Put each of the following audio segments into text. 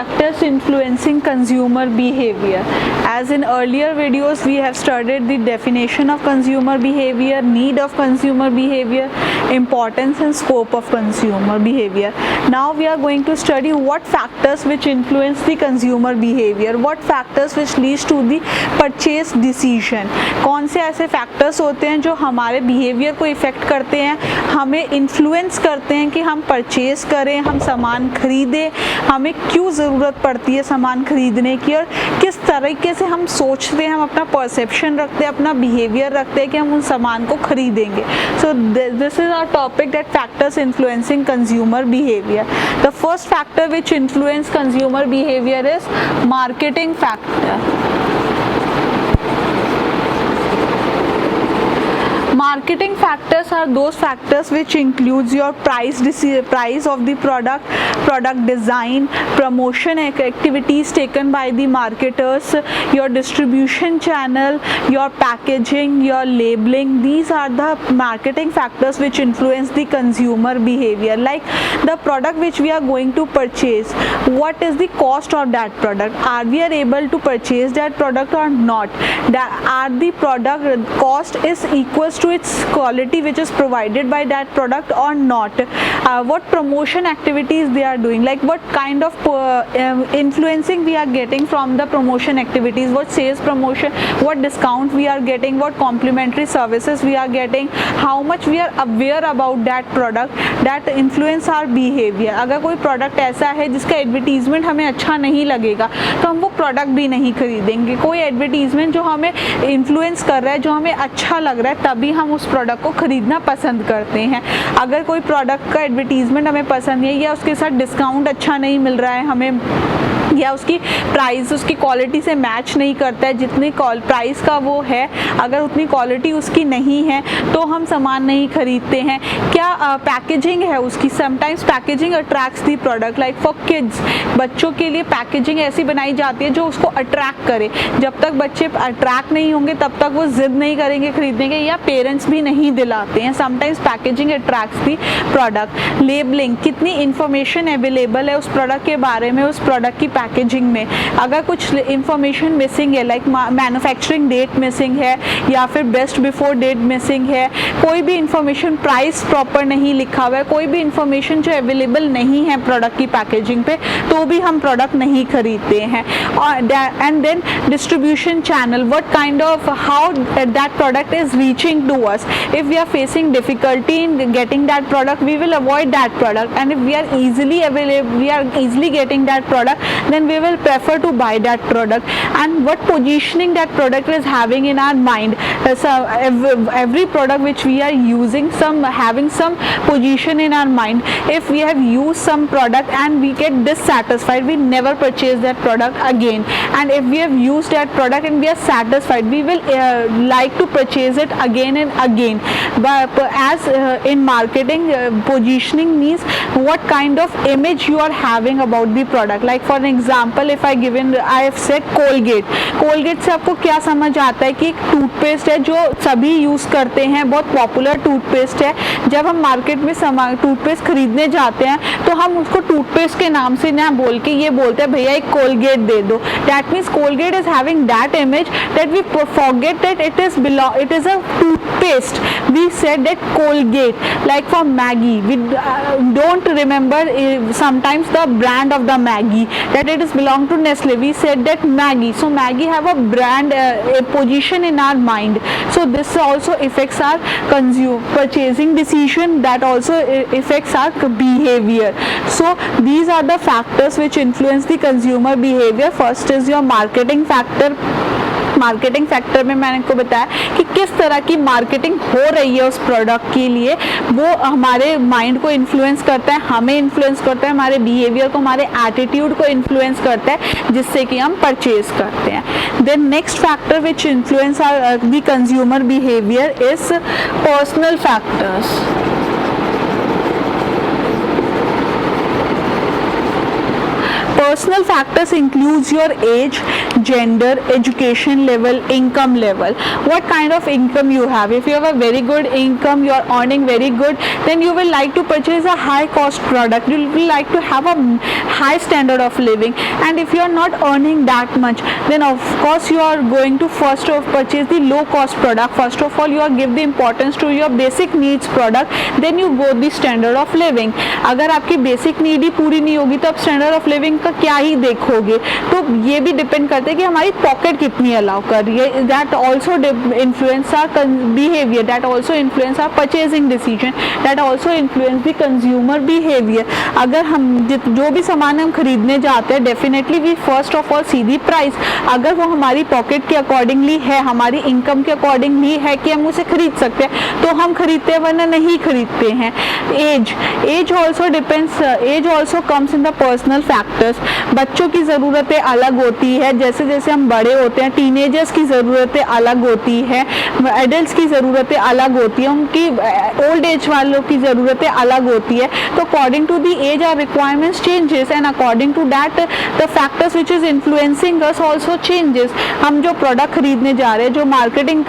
factors influencing consumer behavior. As in earlier videos, we have studied the definition of consumer behavior, need of consumer behavior, importance and scope of consumer behavior. Now we are going to study what factors which influence the consumer behavior, what factors which leads to the purchase decision. कौन से ऐसे factors होते हैं जो हमारे behaviour को effect करते हैं, हमें इन्फ्लुएंस करते हैं कि हम परचेज करें, हम सामान खरीदें, हमें क्यों ज़रूरत पड़ती है सामान खरीदने की, और किस तरीके से हम सोचते हैं, हम अपना परसेप्शन रखते हैं, अपना बिहेवियर रखते हैं कि हम उन सामान को खरीदेंगे. So this is our topic, that factors influencing consumer behaviour. The first factor which influence consumer behaviour is marketing factor. Marketing factors are those factors which includes your price of the product design, promotion activities taken by the marketers, your distribution channel, your packaging, your labeling. These are the marketing factors which influence the consumer behavior. Like the product which we are going to purchase, what is the cost of that product? Are we able to purchase that product or not? Are the product cost is equals to its quality which is provided by that product or not? What promotion activities they are doing, like what kind of influencing we are getting from the promotion activities, what sales promotion, what discount we are getting, what complimentary services we are getting, how much we are aware about that product, that influence our behavior. अगर कोई product ऐसा है जिसका advertisement हमें अच्छा नहीं लगेगा तो हम वो product भी नहीं खरीदेंगे. कोई advertisement जो हमें influence कर रहा है, जो हमें अच्छा लग रहा है, तभी हम उस प्रोडक्ट को खरीदना पसंद करते हैं. अगर कोई प्रोडक्ट का एडवर्टीजमेंट हमें पसंद नहीं है या उसके साथ डिस्काउंट अच्छा नहीं मिल रहा है हमें, या उसकी प्राइस उसकी क्वालिटी से मैच नहीं करता है, जितनी प्राइस का वो है अगर उतनी क्वालिटी उसकी नहीं है तो हम सामान नहीं खरीदते हैं. क्या पैकेजिंग है उसकी, sometimes packaging attracts the product. Like for kids, बच्चों के लिए पैकेजिंग ऐसी बनाई जाती है जो उसको अट्रैक्ट करे. जब तक बच्चे अट्रैक्ट नहीं होंगे तब तक वो जिद नहीं करेंगे खरीदने के, या पेरेंट्स भी नहीं दिलाते हैं. Sometimes packaging attracts the product. Labelling, कितनी इंफॉर्मेशन अवेलेबल है उस प्रोडक्ट के बारे में, उस प्रोडक्ट की पैकेजिंग में. अगर कुछ इंफॉर्मेशन मिसिंग है, लाइक मैन्युफैक्चरिंग डेट मिसिंग है या फिर बेस्ट बिफोर डेट मिसिंग है, कोई भी इंफॉर्मेशन, प्राइस प्रॉपर नहीं लिखा हुआ है, कोई भी इंफॉर्मेशन जो अवेलेबल नहीं है प्रोडक्ट की पैकेजिंग पे, तो भी हम प्रोडक्ट नहीं खरीदते हैं. And then distribution channel, what kind of how that product is reaching to us. If we are facing difficulty in getting that product, we will avoid that product. And if we are easily getting that product, then we will prefer to buy that product. And what positioning that product is having in our mind. So every product which we are using, having some position in our mind. If we have used some product and we get dissatisfied, we never purchase that product again. And if we have used that product and we are satisfied, we will like to purchase it again and again. But as in marketing, positioning means what kind of image you are having about the product. Like for example, if I have said Colgate. Colgate से आपको क्या समझ आता है कि एक toothpaste है जो सभी यूज़ करते हैं, बहुत पॉपुलर टूथपेस्ट है. जब हम मार्केट में टूथपेस्ट खरीदने जाते हैं तो हम उसको टूथपेस्ट के नाम से ना बोल के ये बोलते हैं भैया एक कोलगेट दे दो. That means Colgate is having that image that we forget that it is a toothpaste. We said that Colgate. Like for Maggi, we don't remember sometimes the brand of the Maggi, that it is belong to Nestle. We said that Maggi. So Maggi have a brand, a position in our mind. So this also affects our purchasing decision. That also affects our behavior. So these are the factors which influence the consumer behavior. First is your marketing factor. Marketing factor में मैंने आपको बताया कि किस तरह की marketing हो रही है उस प्रोडक्ट के लिए, वो हमारे माइंड को इन्फ्लुएंस करता है, हमें इन्फ्लुएंस करता है, हमारे बिहेवियर को, हमारे एटीट्यूड को इन्फ्लुएंस करता है, जिससे कि हम परचेज करते हैं. Then next factor which influence the consumer behaviour is personal factors. Personal factors includes your age, gender, education level, income level. What kind of income you have? If you have a very good income, you are earning very good, then you will like to purchase a high cost product. You will like to have a high standard of living. And if you are not earning that much, then of course you are going to first of purchase the low cost product. First of all, you are give the importance to your basic needs product, then you go the standard of living. अगर आपकी basic need ही पूरी नहीं होगी तो आप standard of living का क्या ही देखोगे. तो ये भी डिपेंड करता है कि हमारी पॉकेट कितनी अलाउ कर रही है. That also influence our behaviour, that also influence our purchasing decision, that also influence the consumer behaviour. अगर हम जो भी सामान हम खरीदने जाते हैं, definitely we first of all see the price. अगर वो हमारी पॉकेट के अकॉर्डिंगली है, हमारी इनकम के अकॉर्डिंगली है कि हम उसे खरीद सकते हैं, तो हम खरीदते हैं, वरना नहीं खरीदते हैं. Age also depends, age also comes in the personal factors. बच्चों की ज़रूरतें अलग होती है, जैसे जैसे हम बड़े होते हैं. टीनेजर्स की ज़रूरतें अलग होती है, एडल्ट्स की ज़रूरतें अलग होती है, उनकी ओल्ड एज वालों की ज़रूरतें अलग होती है. तो according to the age our requirements changes, and according to that the factors which is influencing us also changes. हम जो प्रोडक्ट खरीदने जा रहे हैं, जो मार्केटिंग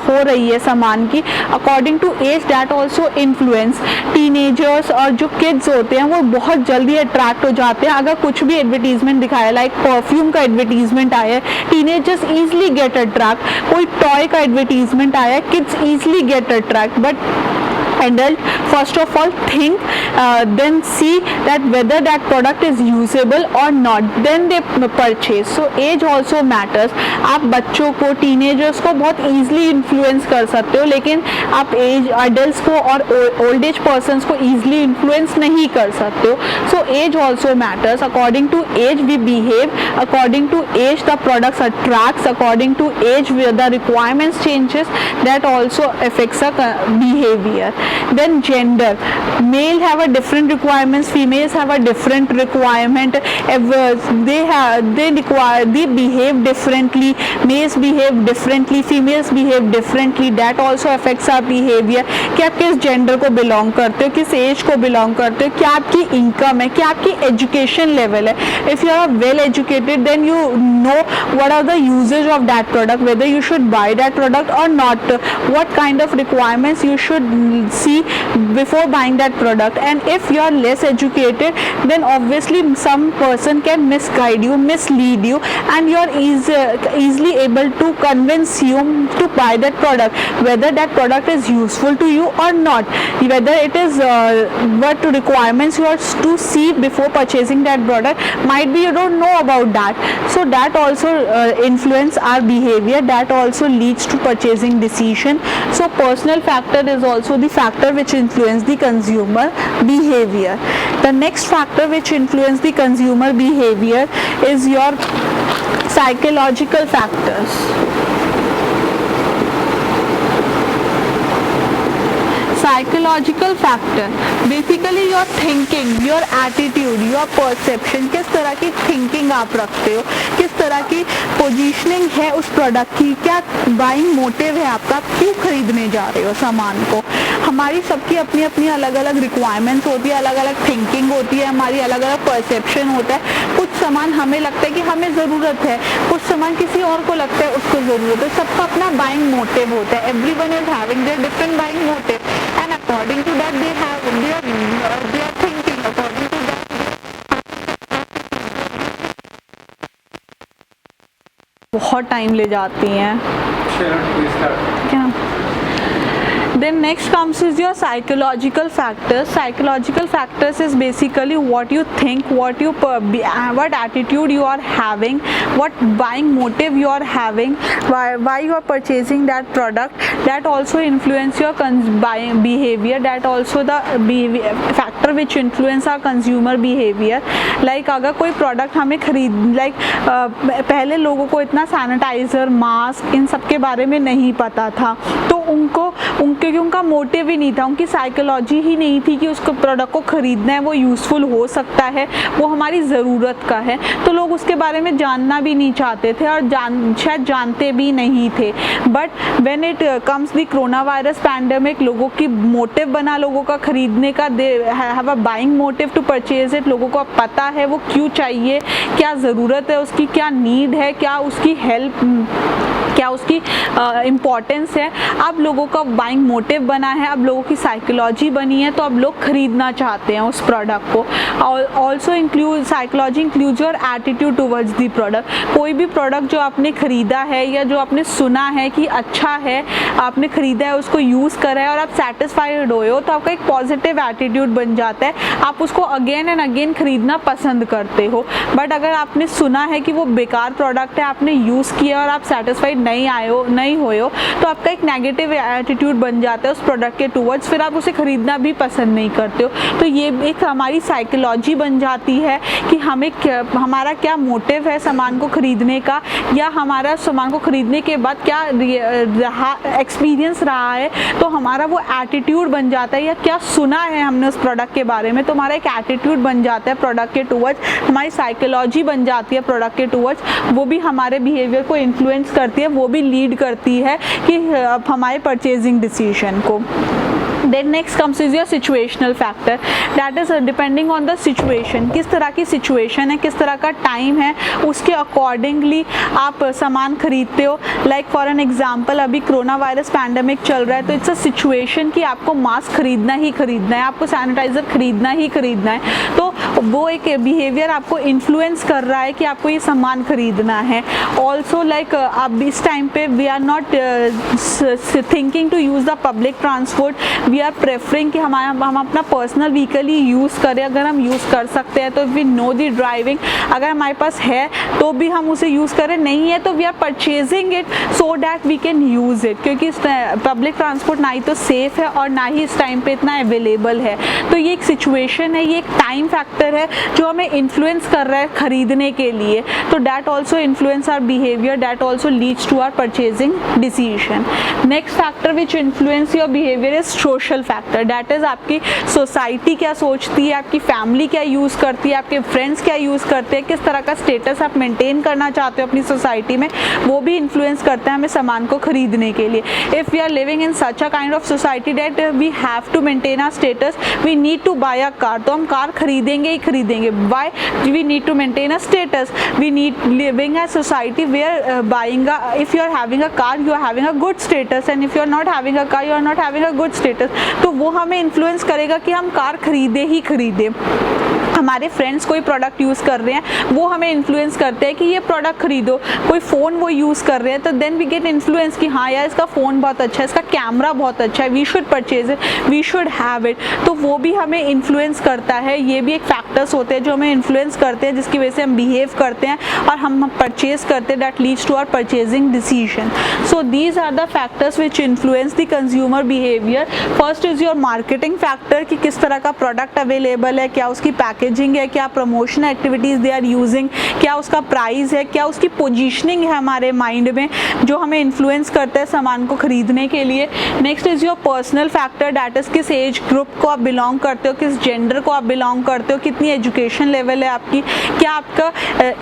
हो रही है सामान की, according to age that also influence. Teenagers और जो किड्स होते हैं वो बहुत जल्दी अट्रैक्ट हो जाते हैं. अगर कुछ भी एडवर्टीजमेंट दिखाया, लाइक परफ्यूम का एडवर्टीजमेंट आया है, टीनेजर्स ईजिली गेट अट्रैक्ट. कोई टॉय का एडवर्टीजमेंट आया है, kids easily get attract. But adult first of all think, then see that whether that product is usable or not, then they purchase. So age also matters. आप बच्चों को, teenagers को बहुत easily influence कर सकते हो, लेकिन आप एज adults को और old age persons को easily influence नहीं कर सकते हो. So age also matters. According to age we behave, according to age the products attracts, according to age the requirements changes, that also affects our behavior. Then gender, male have a different requirements, females have a different requirement. They behave differently. Males behave differently, females behave differently. That also affects our behavior. कि आप किस gender को belong करते हो, किस as को belong करते हो, क्या आपकी इनकम है, क्या आपकी एजुकेशन लेवल है. If you are well educated, then you know what are the usage of that product, whether you should buy that product or not, what kind of requirements you should see before buying that product. And if you are less educated, then obviously some person can misguide you, mislead you, and you are easily able to convince you to buy that product, whether that product is useful to you or not, whether it is what requirements you are to see before purchasing that product. Might be you don't know about that, so that also influence our behavior, that also leads to purchasing decision. So personal factor is also the factor which influence the consumer behavior. The next factor which influence the consumer behavior is your psychological factors. Psychological factor, basically your thinking, your attitude, your perception, किस तरह की thinking आप रखते हो, किस तरह की positioning है उस product की, क्या buying motive है आपका, आप क्यों खरीदने जा रहे हो सामान को. हमारी सबकी अपनी अपनी अलग अलग requirements होती है, अलग अलग thinking होती है, हमारी अलग अलग perception होता है. कुछ सामान हमें लगता है कि हमें ज़रूरत है, कुछ सामान किसी और को लगता है उसको ज़रूरत है. सबका अपना buying motive होता है. Everyone is having their different buying motive. And according to that they are thinking, according to that बहुत टाइम ले जाती हैं. क्या? Then next comes is your psychological factors. Psychological factors is basically what you think, what attitude you are having, what buying motive you are having, why you are purchasing that product. That also influence your buying behavior. That also the factor which influence our consumer behavior. Like अगर कोई product हमें खरीद, like पहले लोगों को इतना sanitiser, mask, इन सब के बारे में नहीं पता था, तो क्योंकि उनका मोटिव ही नहीं था, उनकी साइकोलॉजी ही नहीं थी कि उसको प्रोडक्ट को खरीदना है, वो यूज़फुल हो सकता है, वो हमारी ज़रूरत का है, तो लोग उसके बारे में जानना भी नहीं चाहते थे और शायद जानते भी नहीं थे. But when it comes the corona virus pandemic, लोगों की मोटिव बना लोगों का खरीदने का, they have a buying motive to purchase it, लोगों को पता है वो क्यों चाहिए, क्या ज़रूरत है उसकी, क्या नीड है, क्या उसकी हेल्प, क्या उसकी इम्पोर्टेंस है। अब लोगों का बाइंग मोटिव बना है, अब लोगों की साइकोलॉजी बनी है, तो अब लोग खरीदना चाहते हैं उस प्रोडक्ट को। Also include psychology includes your attitude towards the product. कोई भी प्रोडक्ट जो आपने ख़रीदा है या जो आपने सुना है कि अच्छा है, आपने ख़रीदा है, उसको यूज़ करा है और आप सेटिस्फाइड हुए हो, तो आपका एक पॉजिटिव एटीट्यूड बन जाता है, आप उसको अगेन एंड अगेन ख़रीदना पसंद करते हो। बट अगर आपने सुना है कि वो बेकार प्रोडक्ट है, आपने यूज़ किया और आप सेटिस्फाइड नहीं हुए हो, तो आपका एक नेगेटिव एटीट्यूड बन जाता है उस प्रोडक्ट के टूवर्ड्स, फिर आप उसे ख़रीदना भी पसंद नहीं करते हो। तो ये एक हमारी साइकोलॉजी बन जाती है कि हमें हमारा क्या मोटिव है सामान को ख़रीदने का, या हमारा सामान को ख़रीदने के बाद क्या एक्सपीरियंस रहा है, तो हमारा वो एटीट्यूड बन जाता है, या क्या सुना है हमने उस प्रोडक्ट के बारे में, तो हमारा एक एटीट्यूड बन जाता है प्रोडक्ट के टूवर्ड्स, हमारी साइकोलॉजी बन जाती है प्रोडक्ट के टूवर्ड्स, वो भी हमारे बिहेवियर को इन्फ्लुएंस करती है, वो भी लीड करती है कि हमारे परचेजिंग डिसीजन को। Then next comes is your situational factor, that is depending on the situation, किस तरह की सिचुएशन है, किस तरह का टाइम है, उसके अकॉर्डिंगली आप सामान खरीदते हो। लाइक फॉर एन एग्जांपल, अभी कोरोना वायरस पैंडेमिक चल रहा है, तो इट्स अ सिचुएशन कि आपको मास्क खरीदना ही खरीदना है, आपको सैनिटाइज़र खरीदना ही खरीदना है, तो वो एक बिहेवियर आपको इन्फ्लुएंस कर रहा है कि आपको ये सामान खरीदना है। ऑल्सो लाइक अब इस टाइम पे we are not thinking to use the public transport, we are preferring कि हम अपना पर्सनल व्हीकल ही यूज़ करें, अगर हम यूज़ कर सकते हैं तो वी नो दी ड्राइविंग, अगर हमारे पास है तो भी हम उसे यूज़ करें, नहीं है तो we are purchasing it so that we can use it, क्योंकि पब्लिक ट्रांसपोर्ट ना ही तो सेफ़ है और ना ही इस टाइम पे इतना अवेलेबल है। तो ये एक सिचुएशन है, ये एक टाइम फैक्टर है जो हमें इन्फ्लुएंस कर रहा है खरीदने के लिए, तो that also influence our behaviour, that also leads to our purchasing decision. Next factor which influence your behaviour is social factor, that is आपकी सोसाइटी क्या सोचती है, आपकी फैमिली क्या यूज़ करती है, आपके फ्रेंड्स क्या यूज़ करते हैं, किस तरह का स्टेटस आप मेंटेन करना चाहते हो अपनी सोसाइटी में, वो भी इन्फ्लुएंस करते हैं हमें सामान को खरीदने के लिए। If we are living in such a kind of society that we have to maintain our status, we need to buy a car, तो हम कार खरीदेंगे ही खरीदेंगे। Why? We need to maintain a status, we need living a society where buying a, if you are having a car you are having a good status, and if you are not having a car you are not having a good status, तो वो हमें influence करेगा कि हम car खरीदे ही खरीदे। हमारे friends कोई प्रोडक्ट यूज़ कर रहे हैं, वो हमें इन्फ्लुएंस करते हैं कि ये प्रोडक्ट खरीदो। कोई फ़ोन वो यूज़ कर रहे हैं, तो देन वी गेट इन्फ्लुएंस कि हाँ यार इसका फ़ोन बहुत अच्छा है, इसका कैमरा बहुत अच्छा है, we should purchase it, we should have it, तो वो भी हमें इन्फ्लुएंस करता है। ये भी एक फैक्टर्स होते हैं जो हमें इन्फ्लुएंस करते हैं, जिसकी वजह से हम बिहेव करते हैं और हम परचेज करते हैं, that leads to our purchasing decision. So these are the factors which influence the consumer behaviour. First is your marketing factor, कि किस तरह का प्रोडक्ट अवेलेबल है, क्या उसकी पैकेजिंग है, क्या promotion activities they are using, क्या उसका प्राइस है, क्या उसकी पोजीशनिंग है हमारे माइंड में, जो हमें इन्फ्लुएंस करता है सामान को खरीदने के लिए। Next is your personal factor, that is किस एज ग्रुप को आप बिलोंग करते हो, किस जेंडर को आप बिलोंग करते हो, कितनी एजुकेशन लेवल है आपकी, क्या आपका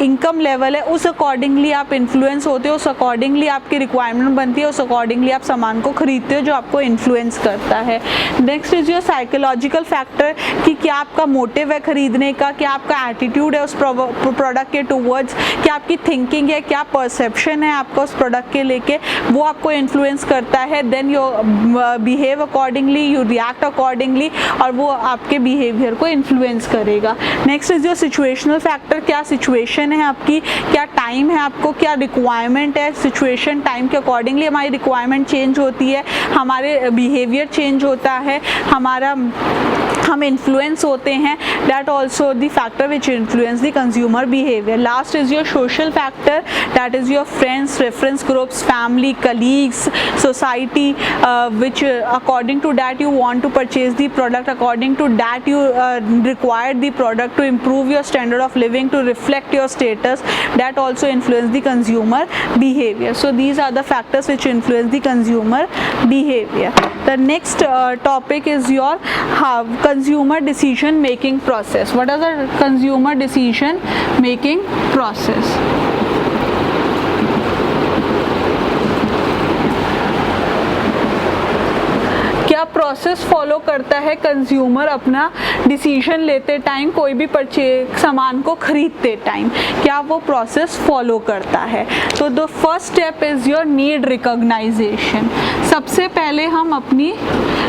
इनकम लेवल है, उस अकॉर्डिंगली आप इन्फ्लुएंस होते हो, उस अकॉर्डिंगली आपकी रिक्वायरमेंट बनती है, उस अकॉर्डिंगली आप सामान को खरीदते हो जो आपको इन्फ्लुएंस करता है। Next is your psychological factor, कि क्या आपका मोटिव है खरीदने का, क्या आपका एटीट्यूड है उस प्रोडक्ट के टूवर्ड्स, क्या आपकी थिंकिंग है, क्या परसेप्शन है आपका उस प्रोडक्ट के लेके, वो आपको इन्फ्लुएंस करता है। Then you behave accordingly, you react accordingly, और वो आपके बिहेवियर को इन्फ्लुएंस करेगा। Next is your situational factor, क्या सिचुएशन है आपकी, क्या टाइम है आपको, क्या रिक्वायरमेंट है, सिचुएशन टाइम के अकॉर्डिंगली हमारी रिक्वायरमेंट चेंज होती है, हमारे बिहेवियर चेंज होता है, हम इन्फ्लुएंस होते हैं, that also the factor which influence the consumer behaviour. Last is your social factor, that is your friends, reference groups, family, colleagues, society, which according to that you want to purchase the product, according to that you require the product to improve your standard of living, to reflect your status, that also influence the consumer behavior. So these are the factors which influence the consumer behavior. The next topic is your consumer decision making process. What is the consumer decision making process? Process follow करता है consumer अपना decision लेते time, कोई भी सामान को खरीदते time, क्या वो प्रोसेस फॉलो करता है? तो the first step is your need recognization. सबसे पहले हम अपनी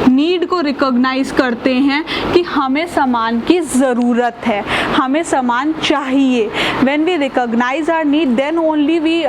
नीड को रिकॉग्नाइज करते हैं कि हमें सामान की ज़रूरत है, हमें सामान चाहिए। When we recognise our need then only we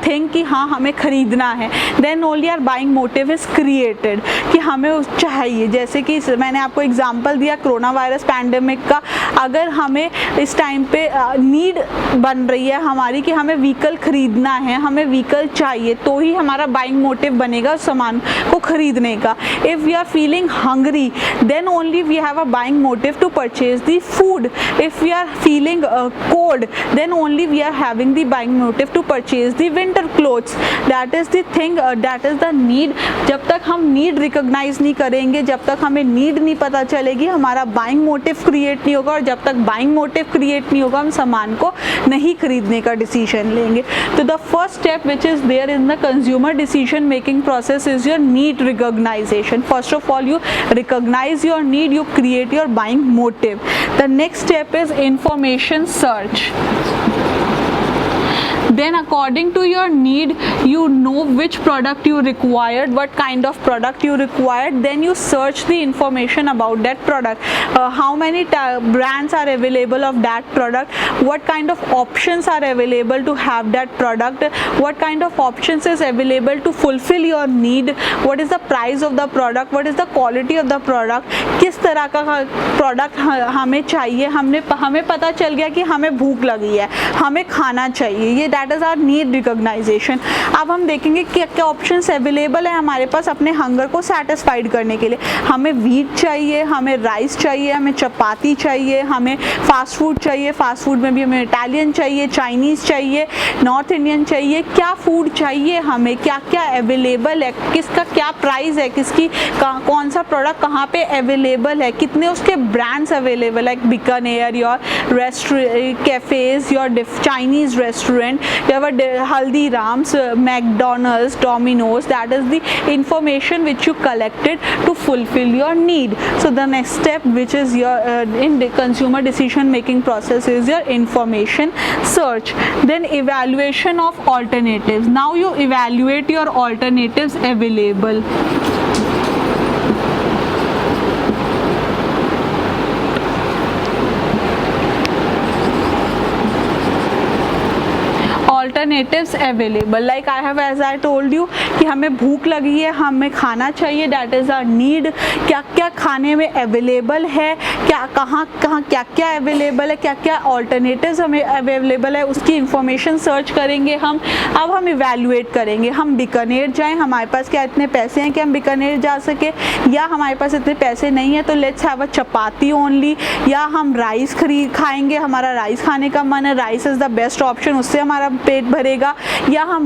think कि हाँ हमें खरीदना है, then only our buying motive is created कि हमें उस चाहिए। जैसे कि मैंने आपको एग्जांपल दिया कोरोना वायरस पैंडेमिक का, अगर हमें इस टाइम पे नीड बन रही है हमारी कि हमें व्हीकल खरीदना है, हमें व्हीकल चाहिए, तो ही हमारा बाइंग मोटिव बनेगा उस सामान को खरीदने का। If we are feeling hungry then only we have a buying motive to purchase the food. If we are feeling cold then only we are having the buying motive to purchase the winter clothes. That is the thing, that is the need. जब तक हम need recognise नहीं करेंगे, जब तक हमें need नहीं पता चलेगी, हमारा बाइंग मोटिव क्रिएट नहीं होगा, और जब तक बाइंग मोटिव क्रिएट नहीं होगा हम सामान को नहीं खरीदने का डिसीजन लेंगे। तो the first step which is there in the consumer decision making process is your need recognization. First of all you recognize your need, you create your buying motive. The next step is information search. Then according to your need you know which product you required, what kind of product you required, then you search the information about that product. How many brands are available of that product, what kind of options are available to have that product, what kind of options is available to fulfill your need, what is the price of the product, what is the quality of the product, किस तरह का product हमें चाहिए। हमें पता चल गया कि हमें भूख लगी है, हमें खाना चाहिए, ये that is our need recognization. अब हम देखेंगे क्या क्या ऑप्शंस अवेलेबल है हमारे पास अपने हंगर को सेटिस्फाइड करने के लिए। हमें व्हीट चाहिए, हमें राइस चाहिए, हमें चपाती चाहिए, हमें फास्ट फूड चाहिए, फास्ट फूड में भी हमें इटालियन चाहिए, चाइनीज़ चाहिए, नॉर्थ इंडियन चाहिए, क्या फूड चाहिए हमें, क्या क्या अवेलेबल है, किसका क्या प्राइस है, किसकी कौन सा प्रोडक्ट कहाँ पे अवेलेबल है, कितने उसके ब्रांड्स अवेलेबल है, Bikaner, your restaurant cafes, your Chinese restaurant, Haldiram's, McDonald's, Domino's. That is the information which you collected to fulfill your need. So the next step which is your in the consumer decision making process is your information search. Then evaluation of alternatives. Now you evaluate your alternatives available. alternatives available, like I have as I told you कि हमें भूख लगी है, हमें खाना चाहिए, that is our need। क्या क्या खाने में अवेलेबल है, क्या कहाँ क्या क्या अवेलेबल है, क्या क्या alternatives हमें अवेलेबल है, उसकी इंफॉर्मेशन सर्च करेंगे हम। अब हम इवेल्युएट करेंगे, हम बीकानेर जाएं, हमारे पास क्या इतने पैसे हैं कि हम बीकानेर जा सके, या हमारे पास इतने पैसे नहीं है तो let's have a chapati only, या हम राइस खाएंगे, हमारा राइस खाने का मन है, rice is the best option, उससे हमारा पेट भरेगा, या हम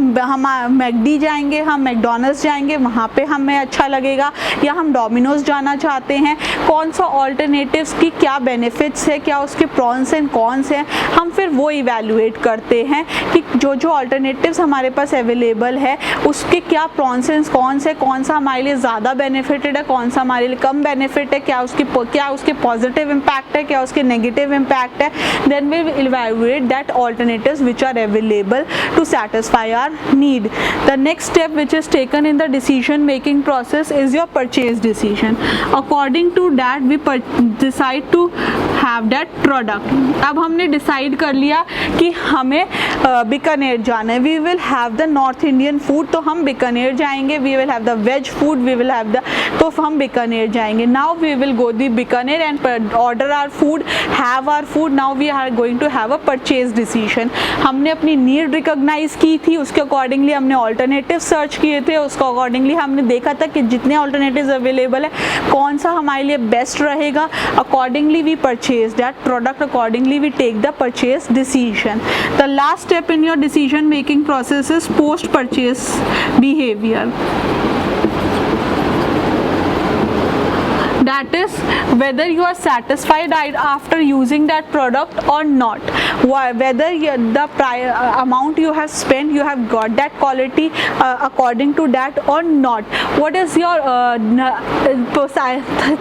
मैकडी जाएंगे, हम मैकडॉनल्ड्स जाएंगे, वहाँ पे हमें अच्छा लगेगा, या हम डोमिनोज जाना चाहते हैं। कौन सा ऑल्टरनेटिव्स की क्या बेनिफिट्स है, क्या उसके प्रॉन्स एंड कॉन्स हैं, हम फिर वो इवेल्युएट करते हैं कि जो जो ऑल्टरनेटिव्स हमारे पास अवेलेबल है उसके क्या प्रॉन्स एंड कॉन्स है, कौन सा हमारे लिए ज़्यादा बेनिफिटेड है, कौन सा हमारे लिए कम बेनिफिट है, क्या उसके पॉजिटिव इम्पैक्ट है, क्या उसके नेगेटिव इम्पैक्ट है। Then we will evaluate that alternatives which are available to satisfy our need. The next step which is taken in the decision making process is your purchase decision. According to that we decide to have that product. अब हमने decide कर लिया कि हमें बीकानेर जाना है, we will have the North Indian food, तो हम बीकानेर जाएंगे, we will have the veg food, we will have the, तो हम बीकानेर जाएंगे। Now we will go the Bikaner and order our food, have our food. Now we are going to have a purchase decision. हमने अपनी need recognise की थी, उसके accordingly हमने alternative search किए थे, उसको अकॉर्डिंगली हमने देखा था कि जितने ऑल्टरनेटिव्स अवेलेबल है कौन सा हमारे लिए बेस्ट रहेगा। Accordingly we purchase that product, accordingly we take the purchase decision. The last step in your decision making process is post purchase behaviour. that is whether you are satisfied after using that product or not, whether the amount you have spent, you have got that quality according to that or not. What is your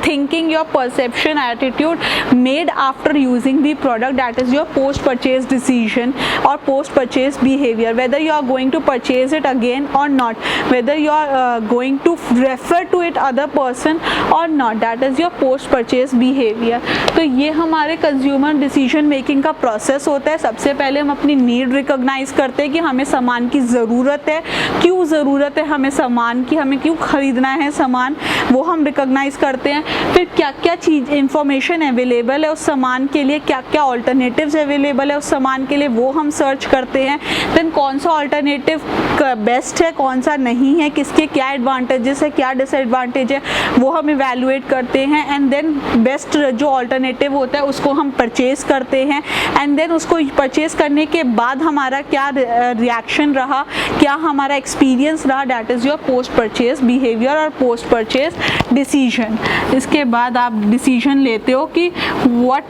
thinking, your perception, attitude made after using the product, that is your post purchase decision or post purchase behavior, whether you are going to purchase it again or not, whether you are going to refer to it other person or not, that is your post purchase behavior. तो ये हमारे consumer decision making का process होता है. सबसे पहले हम अपनी नीड रिकॉग्नाइज करते हैं कि हमें सामान की ज़रूरत है, क्यों ज़रूरत है हमें सामान की, हमें क्यों ख़रीदना है सामान, वो हम रिकॉग्नाइज करते हैं. फिर क्या क्या चीज़ इंफॉर्मेशन अवेलेबल है उस सामान के लिए, क्या क्या ऑल्टरनेटिव्स अवेलेबल है उस सामान के लिए, वो हम सर्च करते हैं. देन कौन सा ऑल्टरनेटिव बेस्ट है, कौन सा नहीं है, किसके क्या एडवांटेजेस है, क्या डिसएडवांटेज है, वो हम इवैल्यूएट करते हैं. एंड देन बेस्ट जो ऑल्टरनेटिव होता है उसको हम परचेज़ करते हैं. एंड देन उसको परचेज़ करने के बाद हमारा क्या रिएक्शन रहा, क्या हमारा एक्सपीरियंस रहा, that is your post purchase behaviour और पोस्ट परचेज डिसीजन. इसके बाद आप डिसीजन लेते हो कि what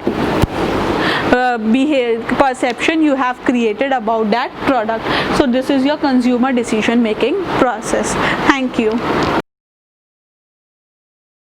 perception you have created about that product. So this is your consumer decision making process. Thank you.